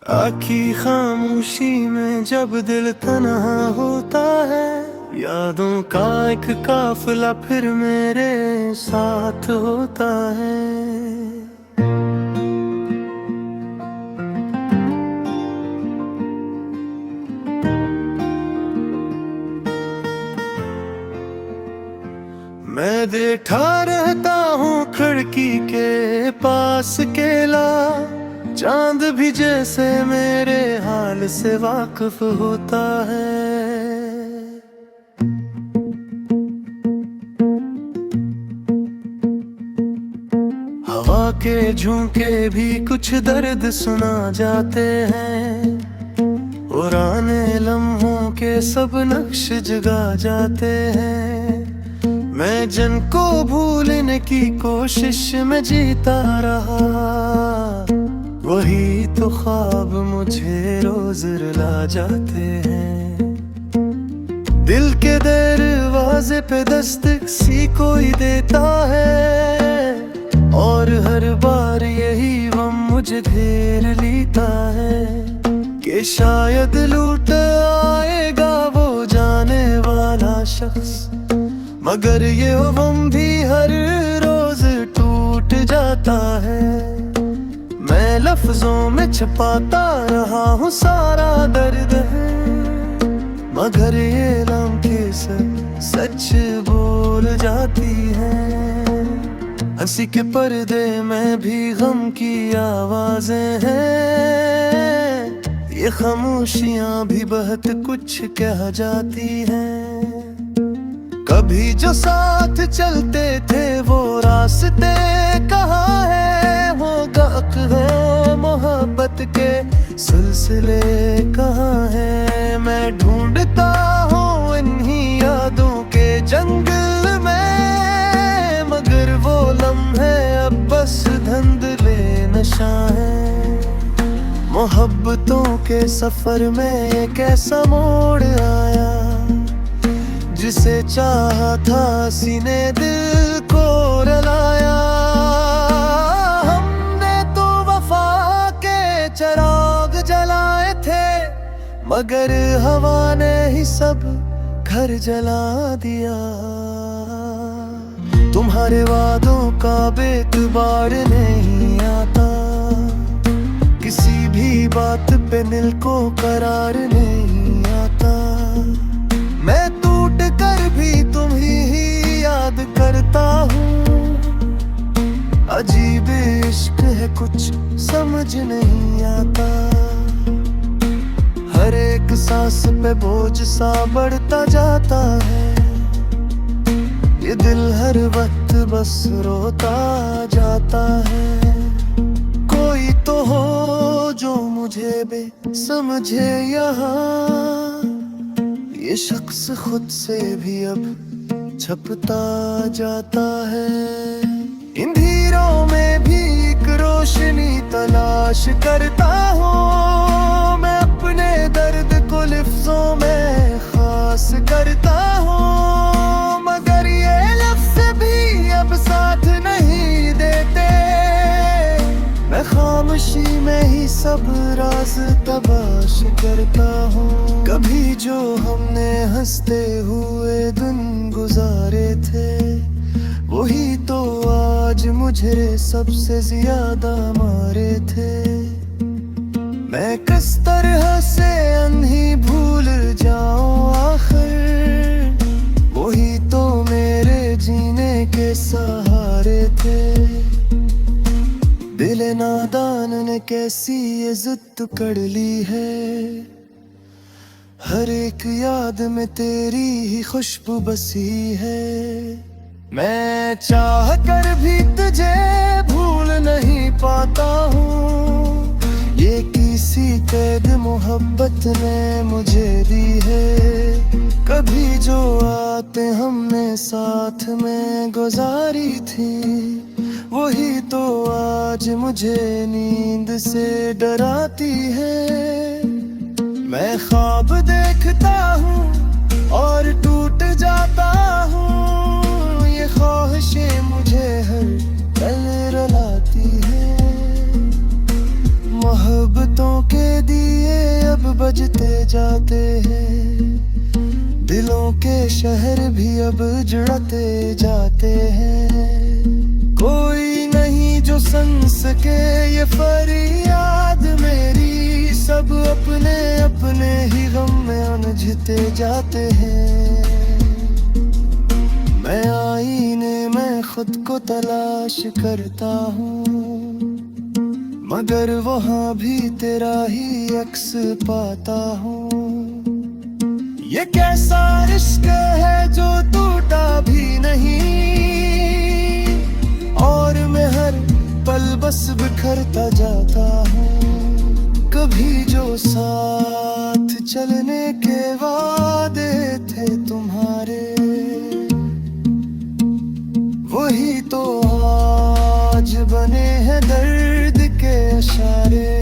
आखी खामोशी में जब दिल तन्हा होता है, यादों का एक काफिला फिर मेरे साथ होता है। मैं बैठा रहता हूँ खिड़की के पास अकेला, चांद भी जैसे मेरे हाल से वाकिफ होता है। हवा के झोंके भी कुछ दर्द सुना जाते हैं, पुराने लम्हों के सब नक्श जगा जाते हैं। मैं जिनको भूलने की कोशिश में जीता रहा, वही तो ख्वाब मुझे रोज रुला जाते हैं। दिल के दरवाजे पे दस्तक सी कोई देता है, और हर बार यही गम मुझे घेर लेता है कि शायद लूट आएगा वो जाने वाला शख्स। मगर ये गम भी हर रोज टूट जाता है। मैं लफ्जों में छुपाता रहा हूँ सारा दर्द है, मगर ये लम्हे सच बोल जाती है। हंसी के पर्दे में भी गम की आवाजें हैं, ये खामोशियां भी बहुत कुछ कह जाती हैं। कभी जो साथ चलते थे वो रास्ते कहाँ है, वो गाक है मोहब्बत के सिलसिले कहाँ है। मैं ढूंढता हूँ इन्हीं यादों के जंगल में, मगर वो लम्हे अब बस धुंधले नशा है। मोहब्बतों के सफर में एक ऐसा मोड़ आया, जिसे चाहा था सीने दिल को रुलाया। हमने तो वफा के चिराग जलाए थे, मगर हवा ने ही सब घर जला दिया। तुम्हारे वादों का बेतबार नहीं आता, किसी भी बात पे दिल को करार नहीं आता। मैं टूट कर भी तुम्हीं ही याद करता हूँ, अजीब इश्क है कुछ समझ नहीं आता। हर एक सांस पे बोझ सा बढ़ता जाता है, ये दिल हर वक्त बस रोता जाता है। कोई तो हो जो मुझे समझे यहाँ, ये शख्स खुद से भी अब छपता जाता है। इन धीरों में भी एक रोशनी तलाश करता हूँ, मैं अपने दर्द को लफ्जों में खास करता हूँ। मगर ये लफ्ज भी अब साथ नहीं देते, मैं खामोशी में ही सब राज तलाश करता हूँ। कभी जो हमने हंसते हुए दिन गुजारे थे, वही तो आज मुझे सबसे ज्यादा मारे थे। मैं किस तरह से अनही भूल जाऊं आखिर, वही तो मेरे जीने के सहारे थे। दिल नादान ने कैसी ये जिद कर ली है, हर एक याद में तेरी ही खुशबू बसी है। मैं चाह कर भी तुझे भूल नहीं पाता हूँ, ये किसी कैद मोहब्बत ने मुझे दी है। कभी जो आते हमने साथ में गुजारी थी, वही तो आज मुझे नींद से डराती है। मैं ख्वाब देखता हूँ और टूट जाता हूँ, ये ख्वाहिशें मुझे हर पल रुलाती है। मोहब्बतों के जाते हैं। दिलों के शहर भी अब जुड़ते जाते हैं। कोई नहीं जो सुन सके ये फरियाद मेरी, सब अपने अपने ही गम में उलझते जाते हैं। मैं आईने में खुद को तलाश करता हूँ, मगर वहाँ भी तेरा ही अक्स पाता हूँ। ये कैसा इश्क है जो टूटा भी नहीं, और मैं हर पल बस बिखरता जाता हूँ। कभी जो साथ चलने के वादे थे तुम्हारे, वही तो आज बने हैं दर्द के इशारे।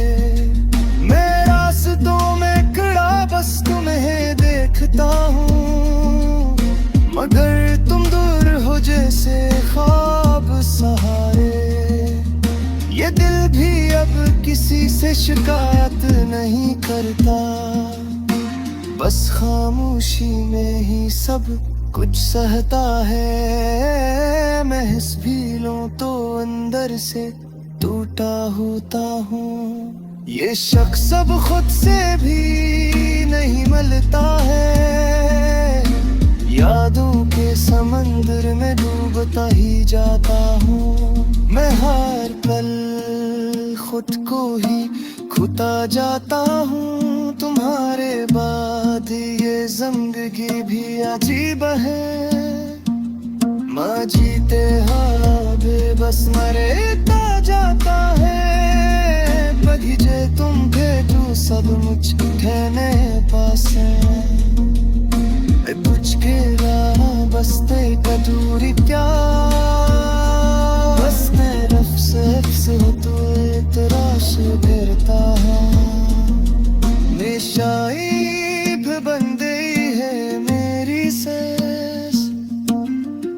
मैं रास्तों में खड़ा बस तुम्हें देखता हूँ, मगर तुम दूर हो जैसे ख्वाब सहारे। ये दिल भी अब किसी से शिकायत नहीं करता, बस खामोशी में ही सब कुछ सहता है। मैं हिस भी लूं तो अंदर से टूटा होता हूँ। ये शख्स अब खुद से भी नहीं मिलता है, यादों के समंदर में डूबता ही जाता हूँ। मैं हर पल खुद को ही खोता जाता हूँ। तुम्हारे बाद ये जिंदगी भी अजीब है, माँ जीते हाँ बेबस मरेता जाता है। बगीचे तुम भेजो सब मुझ कहने पास है, तुझ के राह बसते कटूरी क्या, बसते रफ्स हो तो तराश फिरता है। निशाइब बंदे है मेरी सेस,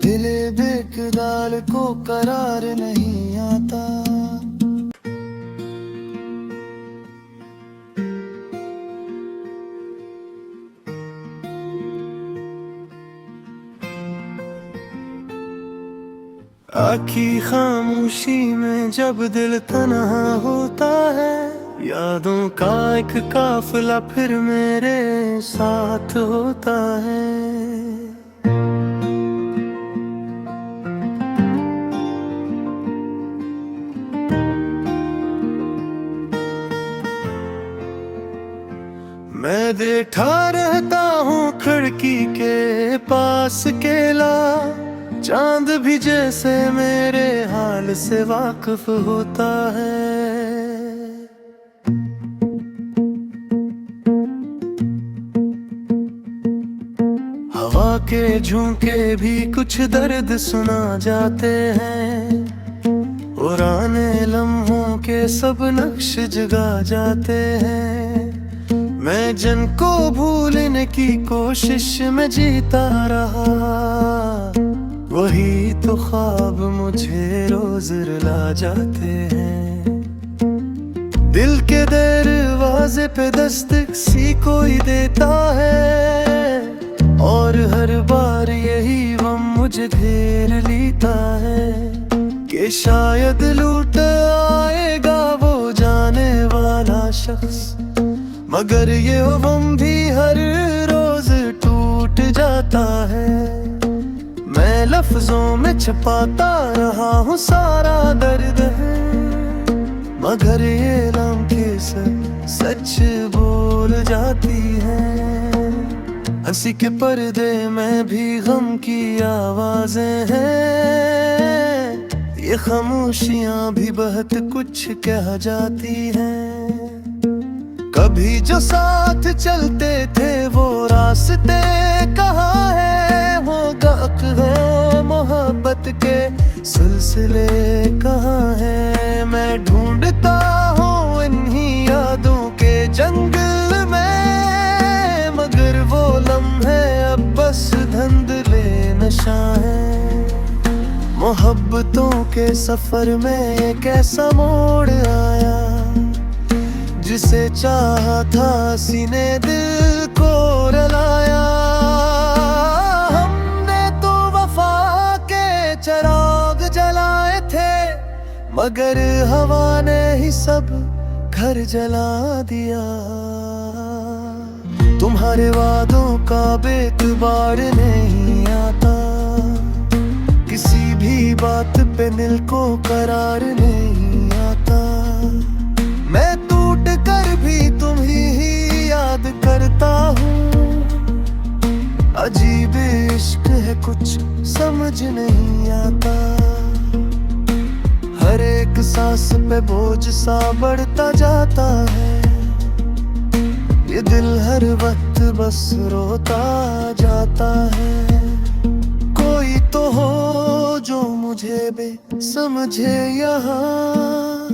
दिले बेकरार को करार नहीं आता। आखी खामोशी में जब दिल तन्हा होता है, यादों का एक काफिला फिर मेरे साथ होता है। मैं बैठा रहता हूँ खिड़की के पास केला, चांद भी जैसे मेरे हाल से वाकिफ होता है। हवा के झोंके भी कुछ दर्द सुना जाते हैं, पुराने लम्हों के सब नक्श जगा जाते हैं। मैं जन को भूलने की कोशिश में जीता रहा, वही तो ख्वाब मुझे रोज रुला जाते हैं। दिल के दरवाजे पे दस्तक सी कोई देता है, और हर बार यही गम मुझे घेर लेता है कि शायद लूट आएगा वो जाने वाला शख्स। मगर ये गम भी हर रोज टूट जाता है। मैं लफ्जों में छुपाता रहा हूँ सारा दर्द है, मगर ये लम्हे सच बोल जाती है। हंसी के पर्दे में भी गम की आवाजें हैं, ये खामोशियां भी बहुत कुछ कह जाती हैं। कभी जो साथ चलते थे वो रास्ते कहाँ है, वो गाक है मोहब्बत के सिलसिले कहाँ है। मैं ढूंढता हूँ इन्हीं यादों के जंगल में, मगर वो लम्हे अब बस धुंधले नशा है। मोहब्बतों के सफर में एक ऐसा मोड़ आया, जिसे चाहा था सीने दिल को रलाया। हमने तो वफा के चिराग जलाए थे, मगर हवा ने ही सब घर जला दिया। तुम्हारे वादों का बेतबार नहीं आता, किसी भी बात पे दिल को करार नहीं आता। मैं टूट कर भी तुम्हीं ही याद करता हूँ। अजीब इश्क है कुछ समझ नहीं आता। हर एक सांस पे बोझ सा बढ़ता जाता है। ये दिल हर वक्त बस रोता जाता है। कोई तो हो जो मुझे समझे यहाँ।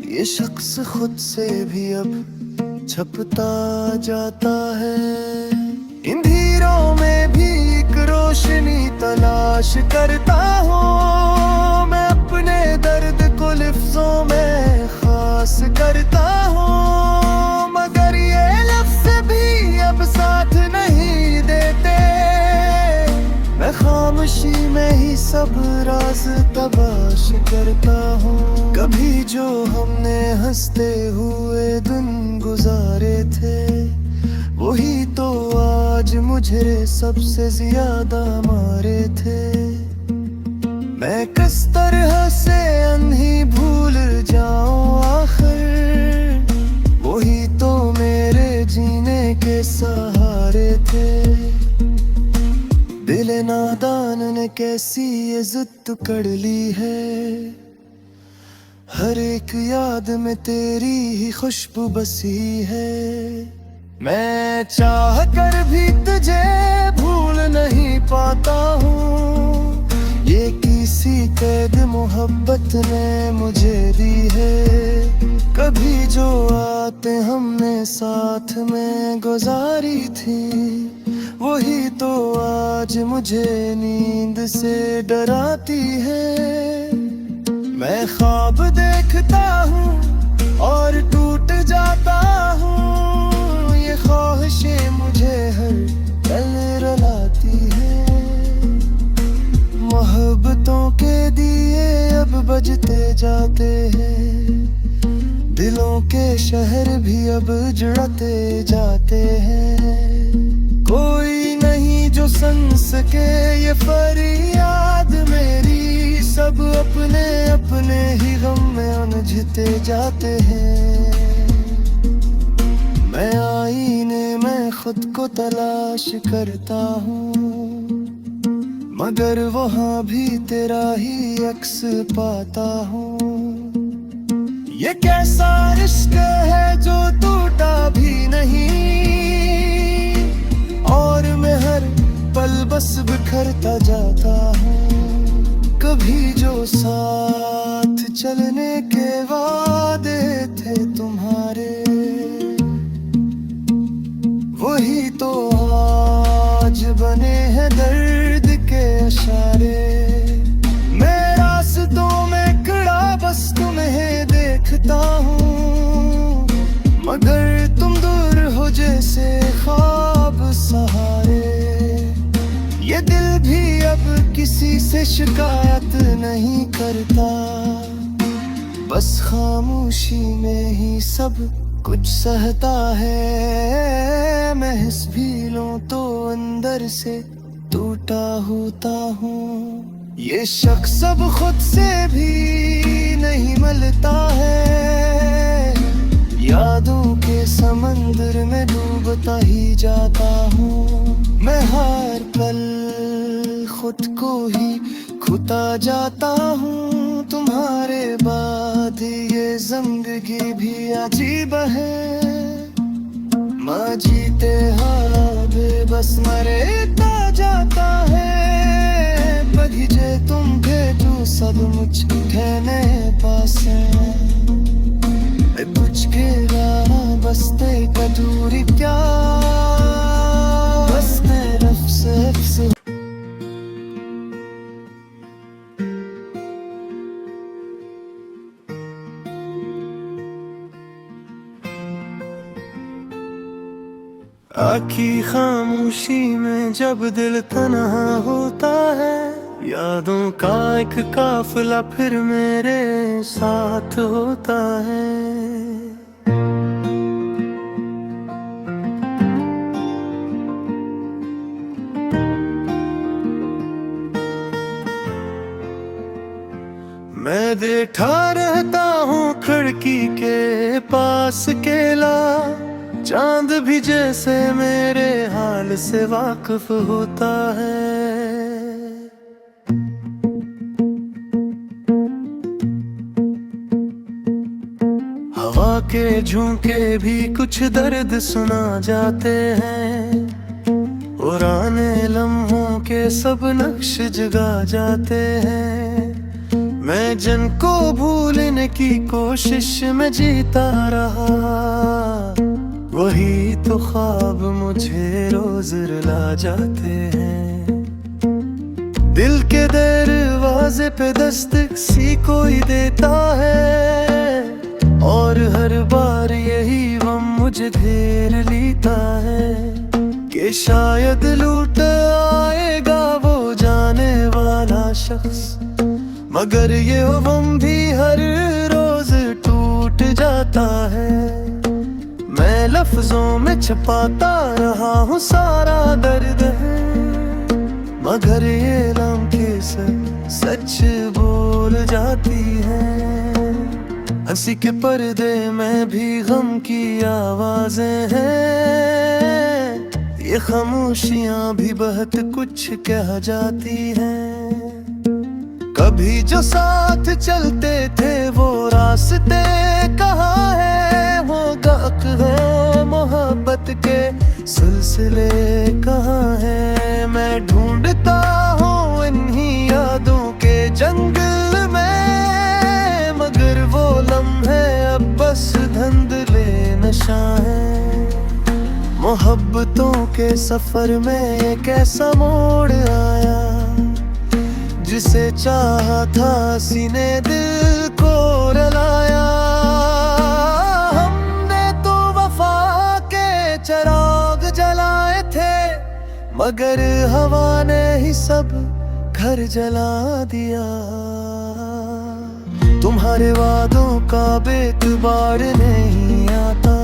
ये शख्स खुद से भी अब छपता जाता है। इन धीरों में भी एक रोशनी तलाश करता हूँ। मैं अपने दर्द को लफ्जों में खास करता हूँ, मगर ये लफ्ज भी अब साथ नहीं देते। मैं खामोशी में ही सब राज तलाश करता हूँ। कभी जो हमने हंसते हुए दिन गुजारे थे, वही तो आज मुझे सबसे ज्यादा मारे थे। मैं किस तरह से अनही भूल जाऊं आखिर, वही तो मेरे जीने के सहारे थे। दिल नादान ने कैसी ये जिद कर ली है। हर एक याद में तेरी ही खुशबू बसी है। मैं चाह कर भी तुझे भूल नहीं पाता हूँ। ये किसी कैद मोहब्बत ने मुझे दी है। कभी जो आते हमने साथ में गुजारी थी, वही तो आज मुझे नींद से डराती है। मैं ख्वाब देखता हूँ और टूट जाता हूँ। ये ख्वाहिशें मुझे हर पल रुलाती है। मोहब्बतों के दिए अब बजते जाते हैं। दिलों के शहर भी अब जुड़ते जाते हैं। कोई नहीं जो सुन सके ये फरियाद मेरी। सब अपने अपने ही गम में उलझते जाते हैं। मैं आईने में खुद को तलाश करता हूँ, मगर वहाँ भी तेरा ही अक्स पाता हूँ। ये कैसा इश्क है जो टूटा भी नहीं, और मैं हर पल बस बिखरता जाता हूँ। कभी जो साथ चलने के वादे थे तुम्हारे, वही तो आज बने हैं दर्द के इशारे। मैं रास्तों में खड़ा बस तुम्हें देखता हूँ, मगर तुम दूर हो जैसे ख्वाब सहारे। ये दिल भी अब किसी से शिकायत नहीं करता, बस खामोशी में ही सब कुछ सहता है। मैं हिस भी लूं तो अंदर से टूटा होता हूँ। ये शख्स अब खुद से भी नहीं मिलता है। यादों के समंदर में डूबता ही जाता हूँ। मैं हर पल खुद को ही खुता जाता हूँ। तुम्हारे बाद ये जिंदगी भी अजीब है। माँ जीते हाँ बेबस मरेता जाता है। बगीचे तुम भेजो सब मुझ कहने पास कुछ के बसते कटूरी क्या बसते रफ्स। बाकी खामोशी में जब दिल तन्हा होता है, यादों का एक काफिला फिर मेरे साथ होता है। मैं बैठा रहता हूँ खिड़की के पास अकेला, चांद भी जैसे मेरे हाल से वाकिफ होता है। हवा के झोंके भी कुछ दर्द सुना जाते हैं, पुराने लम्हों के सब नक्श जगा जाते हैं। मैं जन को भूलने की कोशिश में जीता रहा, वही तो ख्वाब मुझे रोज रुला जाते हैं। दिल के दरवाजे पे दस्तक सी कोई देता है, और हर बार यही गम मुझे घेर लेता है कि शायद लूट आएगा वो जाने वाला शख्स, मगर ये गम भी हर रोज टूट जाता है। मैं लफ्जों में छुपाता रहा हूँ सारा दर्द है, मगर ये लम्हे सच बोल जाती है। हंसी के पर्दे में भी गम की आवाजें हैं, ये खामोशियां भी बहुत कुछ कह जाती हैं। कभी जो साथ चलते थे वो रास्ते कहाँ है, वो गाक है मोहब्बत के सिलसिले कहाँ है। मैं ढूंढता हूँ इन्हीं यादों के जंगल में, मगर वो लम्हे अब बस धुंधले नशा है। मोहब्बतों के सफर में एक ऐसा मोड़ आया, जिसे चाहा था सीने दिल को रुलाया। हमने तो वफा के चिराग जलाए थे, मगर हवा ने ही सब घर जला दिया। तुम्हारे वादों का बेतबार नहीं आता,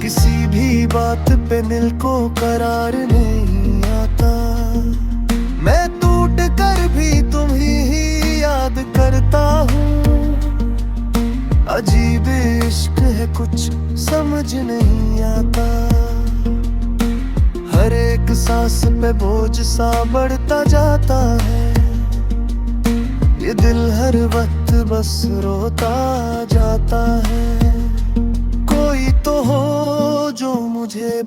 किसी भी बात पे दिल को करार नहीं आता। मैं टूट कर भी तुम्ही याद करता हूँ, अजीब इश्क है कुछ समझ नहीं आता। हर एक सांस पे बोझ सा बढ़ता जाता है, ये दिल हर वक्त बस रोता जाता है। कोई तो हो जो मुझे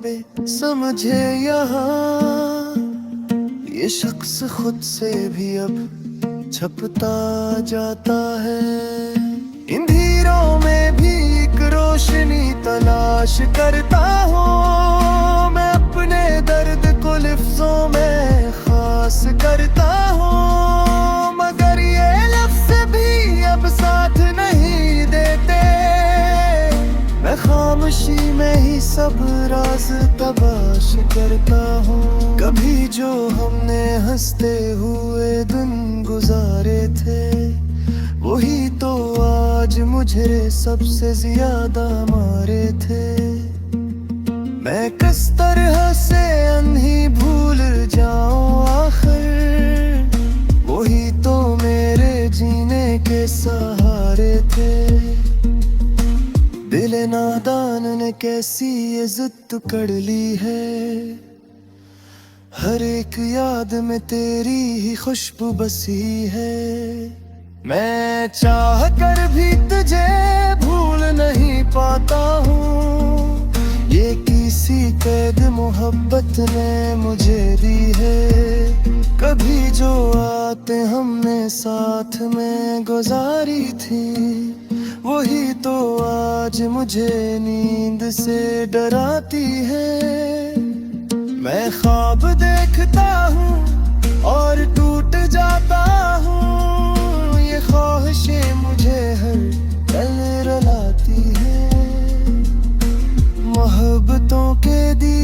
समझे यहाँ, ये शख्स खुद से भी अब छपता जाता है। इन धीरों में भी एक रोशनी तलाश करता हूँ, मैं अपने दर्द को लफ्जों में खास करता हूँ, मगर ये लफ्ज भी अब साथ नहीं देते। मैं खामोशी में ही सब राज तलाश करता हूँ। कभी जो हमने हंसते हुए दिन गुजारे थे, वही तो आज मुझे सबसे ज्यादा मारे थे। मैं किस तरह से अनही भूल जाऊं आखिर, वही तो मेरे जीने के सहारे थे। दिल नादान ने कैसी ये जिद कर ली है, हर एक याद में तेरी ही खुशबू बसी है। मैं चाह कर भी तुझे भूल नहीं पाता हूँ, ये किसी कैद मोहब्बत ने मुझे दी है। कभी जो आते हमने साथ में गुजारी थी, वही तो आज मुझे नींद से डराती है। मैं ख्वाब देखता हूँ और टूट जाता हूँ, ये ख्वाहिशें मुझे हर पल रुलाती है। मोहब्बतों के दी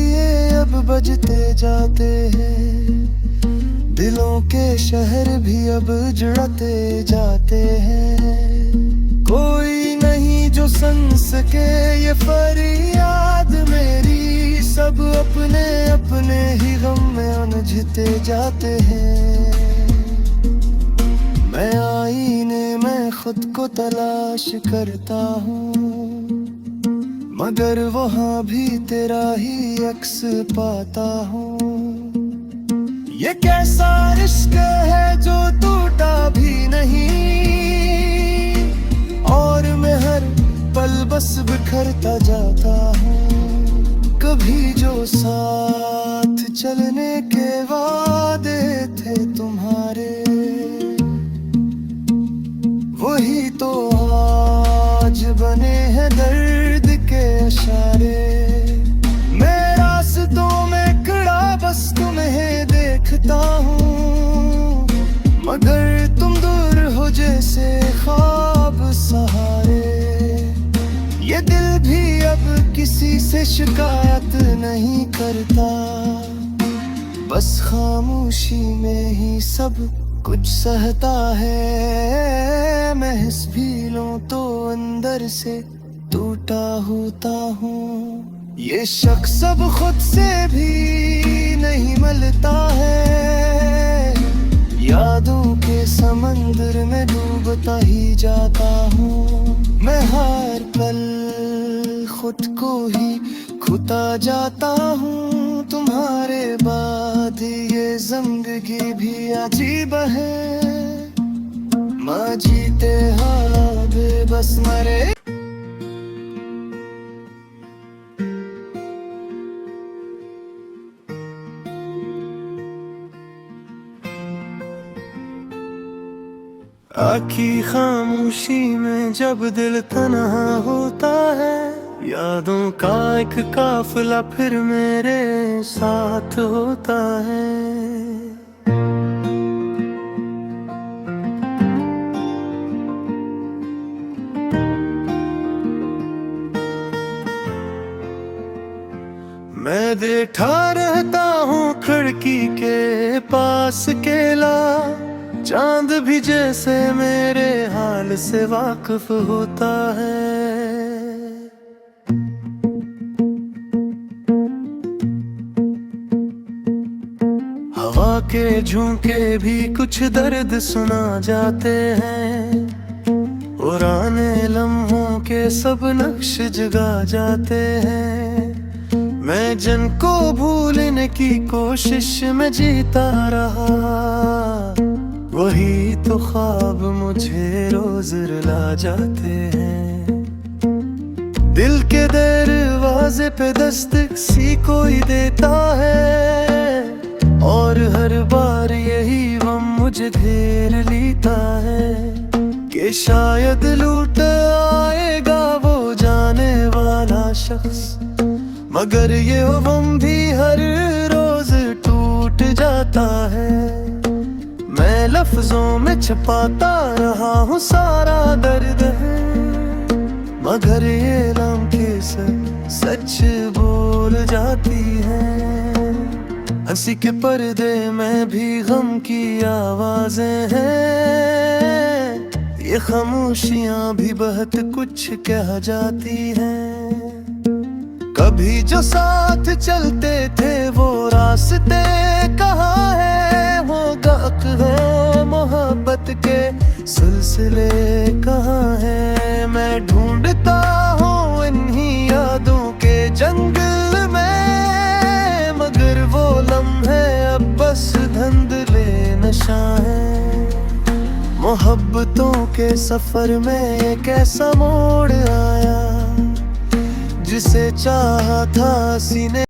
बजते जाते हैं, दिलों के शहर भी अब जुड़ते जाते हैं। कोई नहीं जो सुन सके ये फरियाद मेरी, सब अपने अपने ही गम में उलझते जाते हैं। मैं आईने में खुद को तलाश करता हूँ, मगर वहाँ भी तेरा ही अक्स पाता हूँ। ये कैसा इश्क है जो टूटा भी नहीं, और मैं हर पल बस बिखरता जाता हूँ। कभी जो साथ चलने के वादे थे तुम्हारे, वही तो आज बने हैं दर्द के इशारे। मैं रास्तों में खड़ा बस तुम्हें देखता हूँ, मगर तुम दूर हो जैसे ख्वाब सहारे। ये दिल भी अब किसी से शिकायत नहीं करता, बस खामोशी में ही सब कुछ सहता है। मैं हिस भी लूं तो अंदर से टूटा होता हूँ। ये शख्स अब खुद से भी नहीं मिलता है, यादों के समंदर में डूबता ही जाता हूँ। मैं हर पल खुद को ही खुता जाता हूँ। तुम्हारे बाद ये जिंदगी भी अजीब है, माँ जीते हाँ बेबस मरे। आखी खामोशी में जब दिल तन्हा होता है, यादों का एक काफिला फिर मेरे साथ होता है। मैं बैठा रहता हूँ खिड़की के पास अकेला, चांद भी जैसे मेरे हाल से वाकिफ होता है। हवा के झोंके भी कुछ दर्द सुना जाते हैं, पुराने लम्हों के सब नक्श जगा जाते हैं। मैं जिनको भूलने की कोशिश में जीता रहा, वही तो ख्वाब मुझे रोज रुला जाते हैं। दिल के दरवाजे पे दस्तक सी कोई देता है, और हर बार यही गम मुझे घेर लेता है कि शायद लूट आएगा वो जाने वाला शख्स। मगर ये गम भी हर रोज टूट जाता है। मैं लफ्जों में छुपाता रहा हूँ सारा दर्द है, मगर ये लम्हे सच बोल जाती है। हंसी के पर्दे में भी गम की आवाजें हैं, ये खामोशियां भी बहुत कुछ कह जाती हैं। कभी जो साथ चलते थे वो रास्ते कहाँ है, वो गाक है मोहब्बत के सिलसिले कहाँ है। मैं ढूंढता हूँ इन्हीं यादों के जंगल में, मगर वो लम्हे अब बस धुंधले नशा है। मोहब्बतों के सफर में एक ऐसा मोड़ आया, जिसे चाहा था सीने